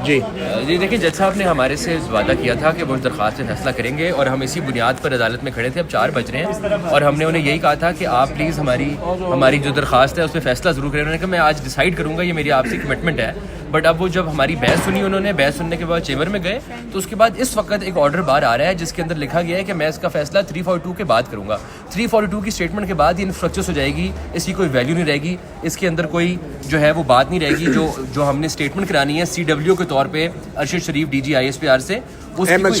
جی دیکھیں جج صاحب نے ہمارے سے وعدہ کیا تھا کہ وہ اس درخواست سے فیصلہ کریں گے اور ہم اسی بنیاد پر عدالت میں کھڑے تھے. اب 4 بج رہے ہیں اور ہم نے انہیں یہی کہا تھا کہ آپ پلیز ہماری جو درخواست ہے اس پہ فیصلہ ضرور کریں. انہوں نے کہا میں آج ڈیسائیڈ کروں گا, یہ میری آپ سے کمٹمنٹ ہے. بٹ اب وہ جب ہماری بحث سنی, انہوں نے بحث سننے کے بعد چیمبر میں گئے تو اس کے بعد اس وقت ایک آرڈر باہر آ رہا ہے جس کے اندر لکھا گیا ہے کہ میں اس کا فیصلہ 342 کے بعد کروں گا. 342 کی اسٹیٹمنٹ کے بعد یہ انفراسٹرکچر ہو جائے گی, اس کی کوئی ویلیو نہیں رہے گی, اس کے اندر کوئی جو ہے وہ بات نہیں رہے گی. جو ہم نے اسٹیٹمنٹ کرانی ہے CW کے طور پہ ارشد شریف DG ISPR سے, احمد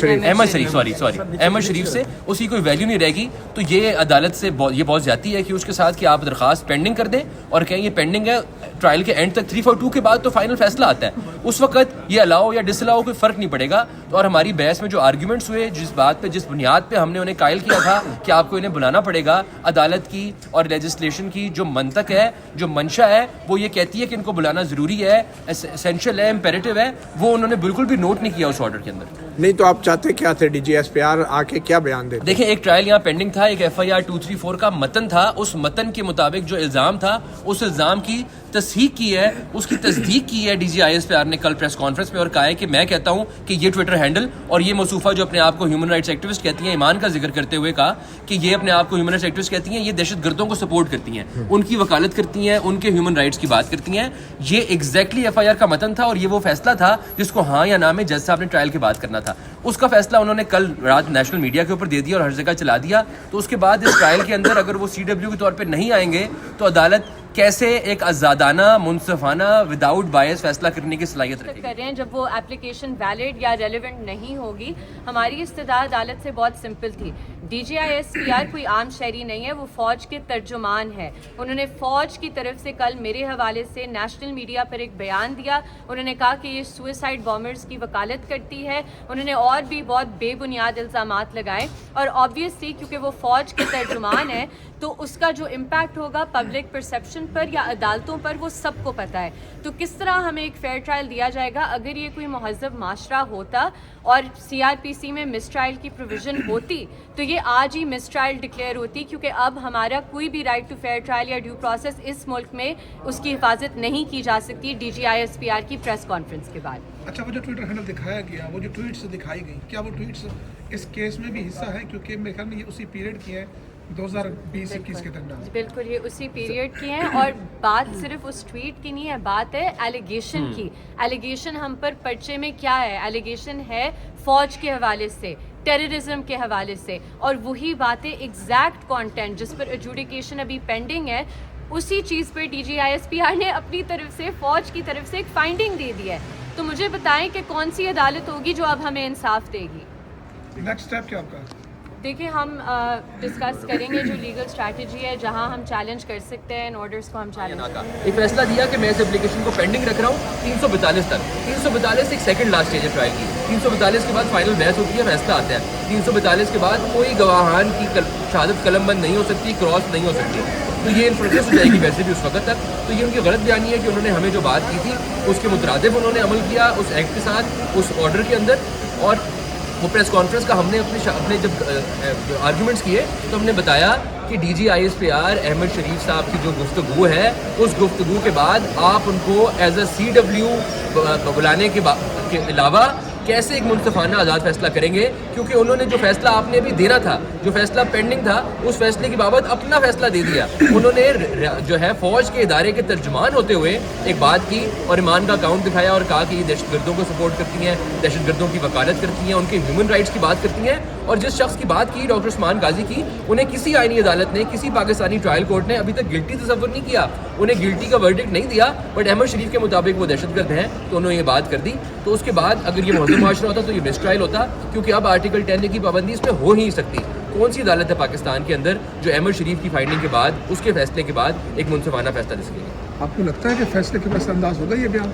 شریف سے, اس کی کوئی ویلیو نہیں رہے گی. تو یہ عدالت سے یہ بہت زیادتی ہے کہ اس کے ساتھ کہ آپ درخواست پینڈنگ کر دیں اور کہیں یہ پینڈنگ ہے ٹرائل کے اینڈ تک. 342 کے بعد تو فائنل فیصلہ آتا ہے, اس وقت یہ الاؤ یا ڈس الاؤ کوئی فرق نہیں پڑے گا. اور ہماری بحث میں جو آرگیومنٹس ہوئے, جس بنیاد پہ ہم نے انہیں قائل کیا تھا کہ آپ کو انہیں بلانا پڑے گا, عدالت کی اور لیجسلیشن کی جو منطق ہے, جو منشا ہے, وہ یہ کہتی ہے کہ ان کو بلانا ضروری ہے, اسینشل ہے, امپیریٹو ہے, وہ انہوں نے بالکل بھی نوٹ نہیں کیا اس آرڈر کے اندر. نہیں تو آپ چاہتے کیا تھے DG ISPR آ کے کیا بیان دیتے؟ دیکھیں ایک ٹرائل یہاں پینڈنگ تھا, ایک FIR 234 کا متن تھا, اس متن کے مطابق جو الزام تھا اس الزام کی تصحیح کی ہے, اس کی تصدیق کی ہے DG ISPR نے کل پریس کانفرنس میں, اور کہا ہے کہ میں کہتا ہوں کہ یہ ٹویٹر ہینڈل اور یہ موصوفہ جو اپنے آپ کو ہیومن رائٹس ایکٹیوسٹ کہتی ہیں, ایمان کا ذکر کرتے ہوئے کہا کہ یہ اپنے آپ کو ہیومن رائٹس ایکٹیوسٹ کہتی ہیں, یہ دہشت گردوں کو سپورٹ کرتی ہیں, ان کی وکالت کرتی ہیں, ان کے ہیومن رائٹس کی بات کرتی ہیں. یہ ایگزیکٹلی FIR کا متن تھا اور یہ وہ فیصلہ تھا جس کو ہاں یا نہ میں جج صاحب نے ٹرائل کے بعد کرنا تھا. اس کا فیصلہ انہوں نے کل رات نیشنل میڈیا کے اوپر دے دیا اور ہر جگہ چلا دیا. تو اس کے بعد اس ٹرائل کے اندر اگر وہ CW کے طور پہ نہیں آئیں گے تو عدالت کیسے ایک آزادانہ, منصفانہ, وداؤٹ بائس فیصلہ کرنے کی صلاحیت رکھے کر رہے ہیں. جب وہ اپلیکیشن ویلڈ یا ریلیونٹ نہیں ہوگی, ہماری استدعا عدالت سے بہت سمپل تھی. DG ISPR کوئی عام شہری نہیں ہے, وہ فوج کے ترجمان ہے. انہوں نے فوج کی طرف سے کل میرے حوالے سے نیشنل میڈیا پر ایک بیان دیا. انہوں نے کہا کہ یہ سوئسائڈ بامرز کی وکالت کرتی ہے. انہوں نے اور بھی بہت بے بنیاد الزامات لگائے, اور آبویسلی کیونکہ وہ فوج کے ترجمان ہے تو اس کا جو امپیکٹ ہوگا پبلک پرسیپشن پر یا عدالتوں پر وہ سب کو پتہ ہے. تو کس طرح ہمیں ایک فیئر ٹرائل دیا جائے گا؟ اگر یہ کوئی مہذب معاشرہ ہوتا اور CRPC میں مس ٹرائل کی پروویژن ہوتی تو یہ آج ہی مس ٹرائل ڈکلیئر ہوتی, کیونکہ اب ہمارا کوئی بھی رائٹ ٹو فیئر ٹرائل یا ڈیو پروسیس اس ملک میں اس کی حفاظت نہیں کی جا سکتی DG ISPR کی پریس کانفرنس کے بعد. اچھا, وہ جو ٹویٹر ہینڈل دکھایا گیا, وہ جو ٹویٹس دکھائی گئی, کیا وہ ٹویٹس اس کیس میں بھی حصہ ہے؟ کیونکہ میرے خیال میں یہ اسی پیریڈ کی ہے 2020-21 کے درمیان. بالکل یہ اسی پیریڈ کی ہیں, اور بات صرف اس ٹویٹ کی نہیں ہے, بات ہے ایلیگیشن کی. ایلیگیشن ہم پر پرچے میں کیا ہے؟ ایلیگیشن ہے فوج کے حوالے سے, ٹیررزم کے حوالے سے, اور وہی باتیں ایگزیکٹ کانٹینٹ جس پر ایڈجوڈیکیشن ابھی پینڈنگ ہے, اسی چیز پہ DG ISPR نے اپنی طرف سے, فوج کی طرف سے ایک فائنڈنگ دے دی ہے. تو مجھے بتائیں کہ کون سی عدالت ہوگی جو اب ہمیں انصاف دے گی؟ نیکسٹ اسٹیپ کیا آپ کا؟ دیکھیں ہم ڈسکس کریں گے جو لیگل اسٹریٹجی ہے, جہاں ہم چیلنج کر سکتے ہیں, ان آرڈرس کو ہم چیلنج کریں گے. ایک فیصلہ دیا کہ میں اس اپلیکیشن کو پینڈنگ رکھ رہا ہوں 342 تک. 342 ایک سیکنڈ لاسٹ اسٹیج ہے ٹرائل کی. 342 کے بعد فائنل بحث ہوتی ہے, فیصلہ آتا ہے. 342 کے بعد کوئی گواہان کی شہادت قلم بند نہیں ہو سکتی, کراس نہیں ہو سکتی. تو یہ انفراسٹرکچر ہو جائے گی ویسے بھی اس وقت تک. تو یہ ان کی غلط بیانی ہے کہ انہوں نے ہمیں جو بات کی تھی اس کے مترادف انہوں نے عمل کیا اس ایکٹ کے ساتھ, اس آرڈر کے اندر. اور وہ پریس کانفرنس کا ہم نے اپنے جب آرگیومنٹس کیے تو ہم نے بتایا کہ DG ISPR احمد شریف صاحب کی جو گفتگو ہے, اس گفتگو کے بعد آپ ان کو ایز اے CW بلانے کے علاوہ کیسے ایک منصفانہ آزاد فیصلہ کریں گے, کیونکہ انہوں نے جو فیصلہ آپ نے ابھی دینا تھا, جو فیصلہ پینڈنگ تھا, اس فیصلے کی بابت اپنا فیصلہ دے دیا. انہوں نے جو ہے فوج کے ادارے کے ترجمان ہوتے ہوئے ایک بات کی اور ایمان کا اکاؤنٹ دکھایا اور کہا کہ یہ دہشت گردوں کو سپورٹ کرتی ہیں, دہشت گردوں کی وکالت کرتی ہیں, ان کے ہیومن رائٹس کی بات کرتی ہیں. اور جس شخص کی بات کی ڈاکٹر عثمان غازی کی, انہیں کسی آئینی عدالت نے, کسی پاکستانی ٹرائل کورٹ نے ابھی تک گلٹی تصور نہیں کیا, انہیں گلٹی کا ورڈکٹ نہیں دیا. بٹ احمد شریف کے مطابق وہ دہشت گرد ہیں تو انہوں نے یہ بات کر دی. تو اس کے بعد اگر یہ مہذب معاشرہ ہوتا تو یہ مس ٹرائل ہوتا, کیونکہ اب آرٹیکل 10 کی پابندی اس میں ہو ہی نہیں سکتی. کون سی عدالت ہے پاکستان کے اندر جو احمد شریف کی فائنڈنگ کے بعد, اس کے فیصلے کے بعد ایک منصفانہ فیصلہ دے سکے گی؟ آپ کو لگتا ہے کہ فیصلے کے پس انداز ہوگا یہ بیان؟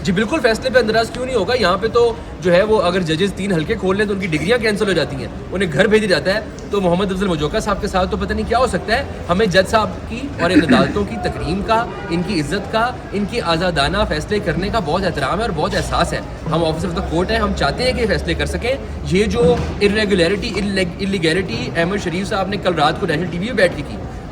جی بالکل, فیصلے پہ اندراز کیوں نہیں ہوگا. یہاں پہ تو جو ہے وہ اگر ججز 3 حلقے کھول لیں تو ان کی ڈگریاں کینسل ہو جاتی ہیں, انہیں گھر بھیج جاتا ہے. تو محمد افضل مجوکا صاحب کے ساتھ تو پتہ نہیں کیا ہو سکتا ہے. ہمیں جج صاحب کی اور ان عدالتوں کی تکریم کا, ان کی عزت کا, ان کی آزادانہ فیصلے کرنے کا بہت احترام ہے اور بہت احساس ہے. ہم آفیسر آف دا کورٹ ہیں, ہم چاہتے ہیں کہ فیصلے کر سکیں. یہ جو ارریگولیرٹی, انلیگیلٹی احمد شریف صاحب نے کل رات کو نیشنل TV پہ بیٹھ کے کی,